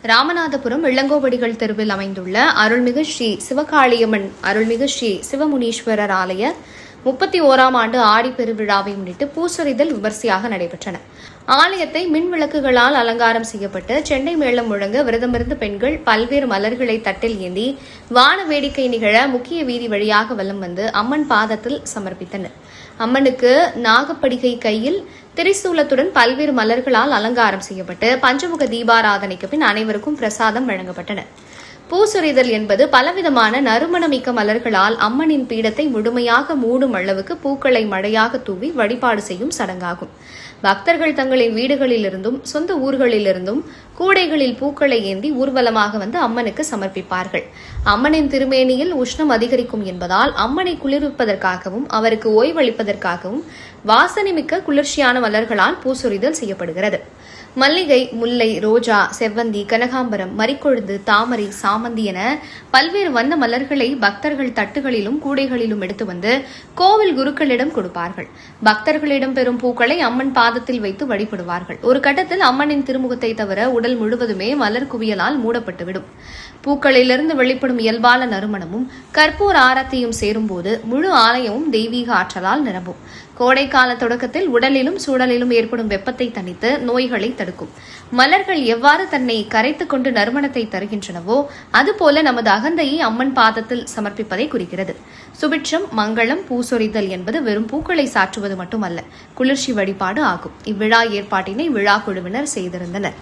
ராமநாதபுரம் இளங்கோவடிகள் தெருவில் அமைந்துள்ள அருள்மிகு ஸ்ரீ சிவகாளியம்மன் அருள்மிகு ஸ்ரீ சிவமுனீஸ்வரர் ஆலய 31ஆம் ஆண்டு ஆடி பெருவிழாவை முன்னிட்டு பூசொரிதல் விமர்சையாக நடைபெற்றன. ஆலயத்தை மின் விளக்குகளால் அலங்காரம் செய்யப்பட்டு செண்டை மேளம் முழங்க விரதமிருந்த பெண்கள் பல்வேறு மலர்களை தட்டில் ஏந்தி வான வேடிக்கை நிகழ முக்கிய வீதி வழியாக வலம் வந்து அம்மன் பாதத்தில் சமர்ப்பித்தனர். அம்மனுக்கு நாகப்படிகை கையில் திரிசூலத்துடன் பல்வேறு மலர்களால் அலங்காரம் செய்யப்பட்டு பஞ்சமுக தீபாராதனைக்கு பின் அனைவருக்கும் பிரசாதம் வழங்கப்பட்டன. பூசொரிதல் என்பது பலவிதமான நறுமணமிக்க மலர்களால் அம்மனின் பீடத்தை முழுமையாக மூடும் அளவுக்கு பூக்களை மழையாக தூவி வழிபாடு செய்யும் சடங்காகும். பக்தர்கள் தங்களின் வீடுகளிலிருந்தும் சொந்த ஊர்களிலிருந்தும் கூடைகளில் பூக்களை ஏந்தி ஊர்வலமாக வந்து அம்மனுக்கு சமர்ப்பிப்பார்கள். அம்மனின் திருமேனியில் உஷ்ணம் அதிகரிக்கும் என்பதால் அம்மனை குளிர்விப்பதற்காகவும் அவருக்கு ஓய்வளிப்பதற்காகவும் வாசனைமிக்க குளிர்ச்சியான மலர்களால் பூசொரிதல் செய்யப்படுகிறது. மல்லிகை, முல்லை, ரோஜா, செவ்வந்தி, கனகாம்பரம், மரிக்கொழுந்து, தாமரை, சாமந்தி என பல்வேறு வண்ண மலர்களை பக்தர்கள் தட்டுகளிலும் கூடைகளிலும் எடுத்து வந்து கோவில் குருக்களிடம் கொடுப்பார்கள். பக்தர்களிடம் பெறும் பூக்களை அம்மன் பாதத்தில் வைத்து வழிபடுவார்கள். ஒரு கட்டத்தில் அம்மனின் திருமுகத்தை தவிர உடல் முழுவதுமே மலர் குவியலால் மூடப்பட்டுவிடும். பூக்களிலிருந்து வெளிப்படும் இயல்பான நறுமணமும் கற்பூர ஆரத்தியும் சேரும்போது முழு ஆலயமும் தெய்வீக ஆற்றலால் நிரம்பும். கோடைக்கால தொடக்கத்தில் உடலிலும் சூழலிலும் ஏற்படும் வெப்பத்தை தணித்து நோய்களை தடுக்கும். மலர்கள் எவ்வாறு தன்னை கரைத்துக் கொண்டு நறுமணத்தை தருகின்றனவோ அதுபோல நமது அகந்தையை அம்மன் பாதத்தில் சமர்ப்பிப்பதை குறிக்கிறது. சுபிட்சம், மங்களம், பூசொரிதல் என்பது வெறும் பூக்களை சாற்றுவது மட்டுமல்ல, குளிர்ச்சி வழிபாடு ஆகும். இவ்விழா ஏற்பாட்டினை விழா குழுவினர் செய்திருந்தனர்.